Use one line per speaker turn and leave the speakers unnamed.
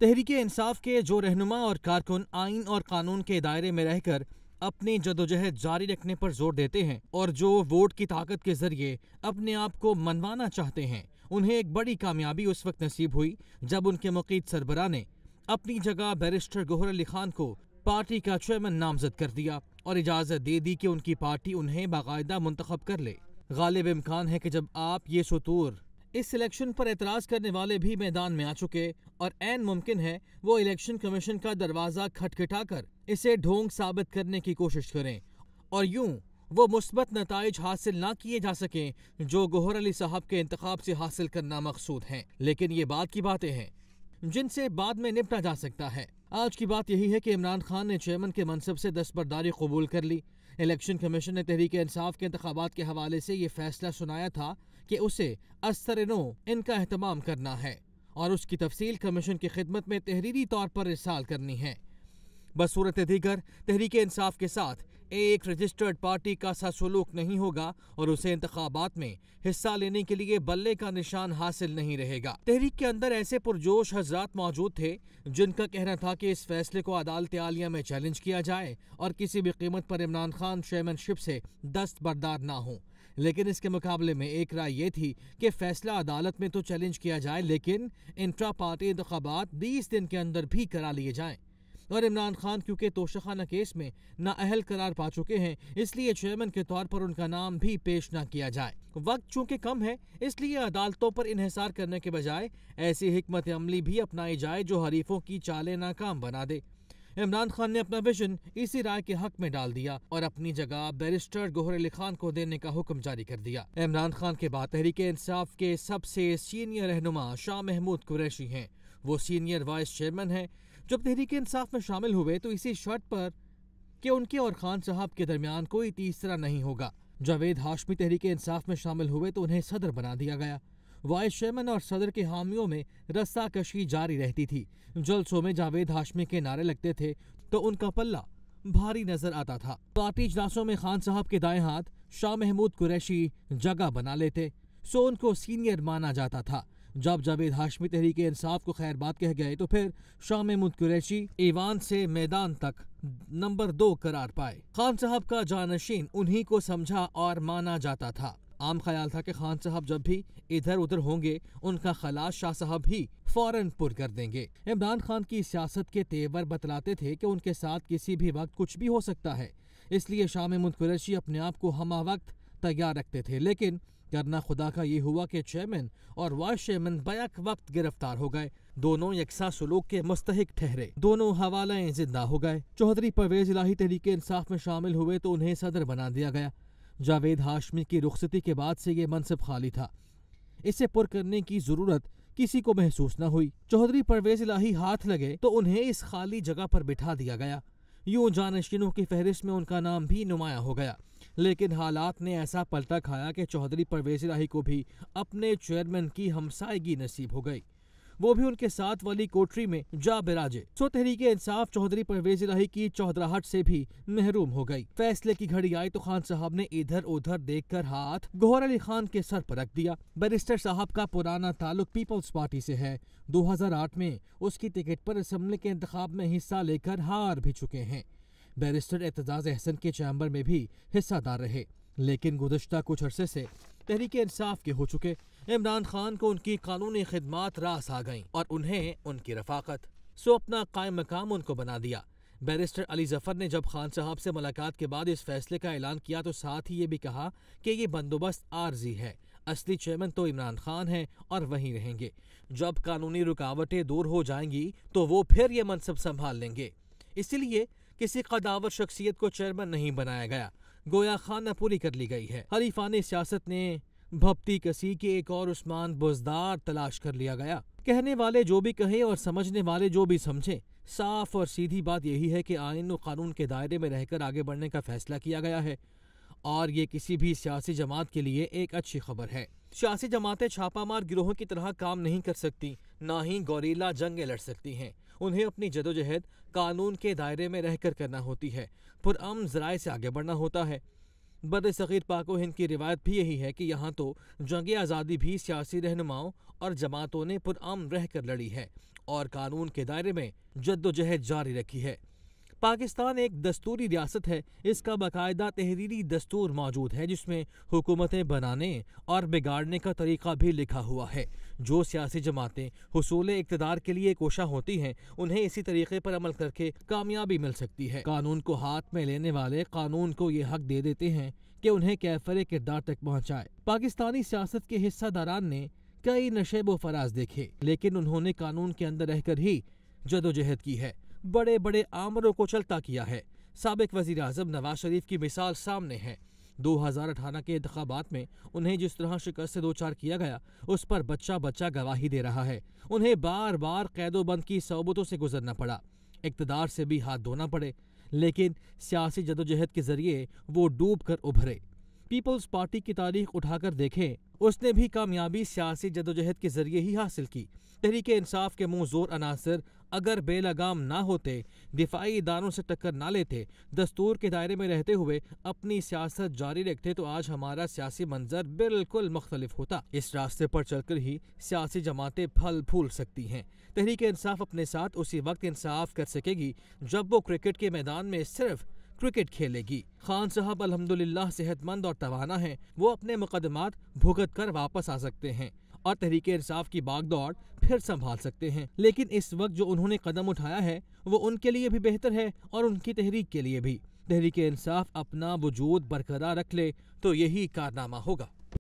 तहरीक इंसाफ के जो रहनुमा और कारकुन आइन और कानून के दायरे में रहकर अपनी जदोजहद जारी रखने पर जोर देते हैं और जो वोट की ताकत के जरिए अपने आप को मनवाना चाहते हैं, उन्हें एक बड़ी कामयाबी उस वक्त नसीब हुई जब उनके मुक़ीद सरबराह ने अपनी जगह बैरिस्टर गौहर अली खान को पार्टी का चेयरमैन नामजद कर दिया और इजाज़त दे दी कि उनकी पार्टी उन्हें बाकायदा मुंतखब कर ले। गालिब इम्कान है कि जब आप ये सुतूर इस इलेक्शन पर एतराज़ करने वाले भी मैदान में आ चुके और ऐन मुमकिन है वो इलेक्शन कमीशन का दरवाज़ा खटखटाकर इसे ढोंग साबित करने की कोशिश करें और यूं वो मुस्बत नताइज हासिल ना किए जा सकें जो गौहर अली साहब के इंतखाब से हासिल करना मकसूद हैं। लेकिन ये बात की बातें हैं जिनसे बाद में निपटा जा सकता है। आज की बात यही है कि इमरान खान ने चेयरमैन के मनसब से दस्तबरदारी कबूल कर ली। इलेक्शन कमीशन ने तहरीक इंसाफ के इंतखाबात के हवाले से ये फैसला सुनाया था कि उसे असर-ए-नो इनका एहतमाम करना है और उसकी तफसील कमीशन की खिदमत में तहरीरी तौर पर इरसाल करनी है। बसूरत दीगर तहरीक इंसाफ के साथ एक रजिस्टर्ड पार्टी का सा सलूक नहीं होगा और उसे इंतखाबात में हिस्सा लेने के लिए बल्ले का निशान हासिल नहीं रहेगा। तहरीक के अंदर ऐसे पुरजोश हजरात मौजूद थे जिनका कहना था कि इस फैसले को अदालत आलिया में चैलेंज किया जाए और किसी भी कीमत पर इमरान खान चेयरमैनशिप से दस्तबरदार ना हो। लेकिन इसके मुकाबले में एक राय ये थी कि फैसला अदालत में तो चैलेंज किया जाए लेकिन इंट्रा पार्टी इंतखाबात 20 दिन के अंदर भी करा लिए जाएं। और इमरान खान क्योंकि तोशाखाना केस में नाअहल करार पा चुके हैं, इसलिए चेयरमैन के तौर पर उनका नाम भी पेश न किया जाए। वक्त चूंकि कम है, इसलिए अदालतों पर इन्हिसार करने के बजाय ऐसी हिकमत अमली भी अपनाई जाए जो हरीफों की चालें नाकाम बना दे। इमरान खान ने अपना विजन इसी राय के हक में डाल दिया और अपनी जगह बैरिस्टर गौहर अली खान को देने का हुक्म जारी कर दिया। इमरान खान के बाद तहरीक इंसाफ के सबसे सीनियर रहनुमा शाह महमूद कुरैशी हैं। वो सीनियर वाइस चेयरमैन हैं। जब तहरीक इंसाफ में शामिल हुए तो इसी शर्त पर कि उनके और खान साहब के दरमियान कोई तीसरा नहीं होगा। जावेद हाशमी तहरीक इंसाफ में शामिल हुए तो उन्हें सदर बना दिया गया। वाइस चेयरमैन और सदर के हामियों में रस्साकशी जारी रहती थी। जलसों में जावेद हाशमी के नारे लगते थे तो उनका पल्ला भारी नजर आता था। पार्टी इजलासों में खान साहब के दाएं हाथ शाह महमूद कुरैशी जगह बना लेते, सो उनको सीनियर माना जाता था। जब जावेद हाशमी तहरीक इंसाफ को खैरबाद कह गए तो फिर शाह महमूद कुरैशी ईवान से मैदान तक नंबर 2 करार पाए। खान साहब का जानशीन उन्हीं को समझा और माना जाता था। आम ख्याल था कि खान साहब जब भी इधर उधर होंगे उनका खलास शाह साहब ही फौरन पुर कर देंगे। इमरान खान की सियासत के तेवर बतलाते थे कि उनके साथ किसी भी वक्त कुछ भी हो सकता है, इसलिए शाह महमूद कुरैशी अपने आप को हमा वक्त तैयार रखते थे। लेकिन करना खुदा का ये हुआ कि चेयरमैन और वाइस चेयरमैन बैक वक्त गिरफ्तार हो गए। दोनों यकसा सलूक के मुस्तहिक ठहरे, दोनों हवालाएं जिंदा हो गए। चौधरी परवेज इलाही तहरीक इंसाफ में शामिल हुए तो उन्हें सदर बना दिया गया। जावेद हाशमी की रुखसती के बाद से ये मनसब खाली था, इसे पुर करने की जरूरत किसी को महसूस न हुई। चौधरी परवेज इलाही हाथ लगे तो उन्हें इस खाली जगह पर बिठा दिया गया। यूं जानशीनों की फहरिस्त में उनका नाम भी नुमाया हो गया। लेकिन हालात ने ऐसा पलटा खाया कि चौधरी परवेज इलाही को भी अपने चेयरमैन की हमसायगी नसीब हो गई, वो भी उनके साथ वाली कोठरी में जा बिराजे। सो तहरीक इंसाफ चौधरी परवेज इलाही की चौधराहट से भी महरूम हो गई। फैसले की घड़ी आई तो खान साहब ने इधर उधर देखकर हाथ गौहर अली खान के सर पर रख दिया। बैरिस्टर साहब का पुराना ताल्लुक पीपल्स पार्टी से है। 2008 में उसकी टिकट पर असेंबली के इंतखाब में हिस्सा लेकर हार भी चुके हैं। बैरिस्टर एतजाज अहसन के चैम्बर में भी हिस्सादार रहे, लेकिन गुज़श्ता कुछ अरसे से तहरीक इंसाफ के हो चुके। इमरान खान को उनकी कानूनी खिदमात रास आ गईं और उन्हें उनकी रफाकत, सो अपना कायम मकाम उनको बना दिया। बैरिस्टर अली जफर ने जब खान साहब से मुलाकात के बाद इस फैसले का ऐलान किया तो साथ ही ये भी कहा कि ये बंदोबस्त आर्जी है, असली चेयरमैन तो इमरान खान हैं और वहीं रहेंगे। जब कानूनी रुकावटें दूर हो जाएंगी तो वो फिर ये मनसब संभाल लेंगे। इसीलिए किसी कदावर शख्सियत को चेयरमैन नहीं बनाया गया, गोया खाना पूरी कर ली गई है। हरीफानी सियासत ने भपती कसी के एक और उस्मान बुज़दार तलाश कर लिया गया। कहने वाले जो भी कहें और समझने वाले जो भी समझें, साफ और सीधी बात यही है कि आईन और कानून के दायरे में रहकर आगे बढ़ने का फैसला किया गया है और ये किसी भी सियासी जमात के लिए एक अच्छी खबर है। सियासी जमातें छापामार गिरोहों की तरह काम नहीं कर सकती, ना ही गौरीला जंगें लड़ सकती हैं। उन्हें अपनी जदोजहद कानून के दायरे में रहकर करना होती है, पुरअमन ज़राए से आगे बढ़ना होता है। बर-ए-सग़ीर पाक हिंद की रिवायत भी यही है कि यहाँ तो जंग आज़ादी भी सियासी रहनुमाओं और जमातों ने पुरअमन रह कर लड़ी है और कानून के दायरे में जद्दोजहद जारी रखी है। पाकिस्तान एक दस्तूरी रियासत है। इसका बाकायदा तहरीरी दस्तूर मौजूद है जिसमें हुकूमतें बनाने और बिगाड़ने का तरीका भी लिखा हुआ है। जो सियासी जमातें हुसूल इक़्तिदार के लिए कोशा होती हैं उन्हें इसी तरीके पर अमल करके कामयाबी मिल सकती है। कानून को हाथ में लेने वाले कानून को ये हक दे देते हैं कि उन्हें कैफरे किरदार तक पहुँचाए। पाकिस्तानी सियासत के हिस्सादारान ने कई नशेब फराज देखे, लेकिन उन्होंने कानून के अंदर रहकर ही जदोजहद की है। बड़े बड़े आमरों को चलता किया है। साबिक वज़ीर आज़म नवाज शरीफ की मिसाल सामने है। 2018 के इंतखाबात में उन्हें जिस तरह शिकस्त से दो चार किया गया, उस पर बच्चा बच्चा गवाही दे रहा है। उन्हें बार बार कैदोबंद की सोबतों से गुजरना पड़ा, इक़्तिदार से भी हाथ धोना पड़े, लेकिन सियासी जदोजहद के जरिए वो डूब कर उभरे। पीपल्स पार्टी की तारीख उठाकर देखें, उसने भी कामयाबी सियासी जदोजहद के जरिए ही हासिल की। तहरीक इंसाफ के मुंह जोर अनासर अगर बेलगाम ना होते, दिफाई इदारों से टक्कर ना लेते, दस्तूर के दायरे में रहते हुए अपनी सियासत जारी रखते, तो आज हमारा सियासी मंजर बिल्कुल मुख्तलिफ होता। इस रास्ते पर चलकर ही सियासी जमातें फल फूल सकती हैं। तहरीक इंसाफ अपने साथ उसी वक्त इंसाफ कर सकेगी जब वो क्रिकेट के मैदान में सिर्फ क्रिकेट खेलेगी। खान साहब अल्हम्दुलिल्लाह सेहतमंद और तवाना हैं। वो अपने मुकदमात भुगत कर वापस आ सकते हैं और तहरीक इंसाफ की बागदौड़ फिर संभाल सकते हैं। लेकिन इस वक्त जो उन्होंने कदम उठाया है वो उनके लिए भी बेहतर है और उनकी तहरीक के लिए भी। तहरीक इंसाफ अपना वजूद बरकरार रख ले तो यही कारनामा होगा।